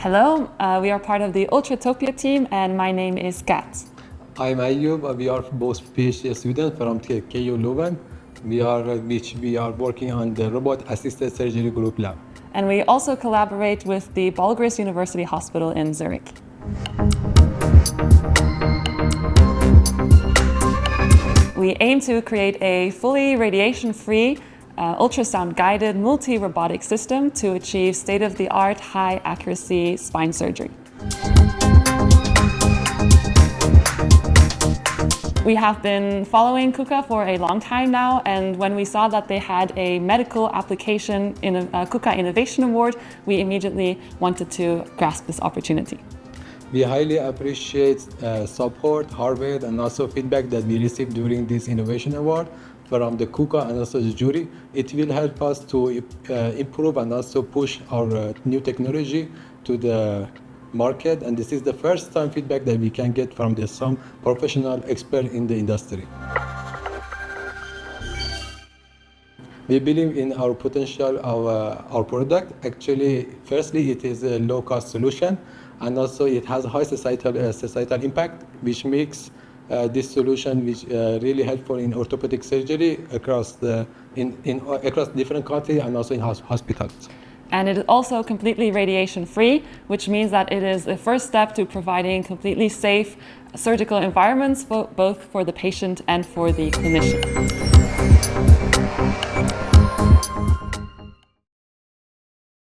Hello, we are part of the ULTRATOPIA team and my name is Kat. I'm Ayub. We are both PhD students from KU Leuven. We are working on the robot-assisted surgery group lab. And we also collaborate with the Balgrist University Hospital in Zurich. We aim to create a fully radiation-free, ultrasound-guided, multi-robotic system to achieve state-of-the-art, high-accuracy spine surgery. We have been following KUKA for a long time now, and when we saw that they had a medical application in a KUKA Innovation Award, we immediately wanted to grasp this opportunity. We highly appreciate support, hardware, and also feedback that we received during this Innovation Award from the KUKA and also the jury. It will help us to improve and also push our new technology to the market, and this is the first time feedback that we can get from some professional expert in the industry. We believe in our potential of our product. Actually, firstly, it is a low-cost solution, and also it has high societal impact, which makes this solution really helpful in orthopedic surgery across different countries and also in hospitals. And it is also completely radiation-free, which means that it is the first step to providing completely safe surgical environments, both for the patient and for the clinician.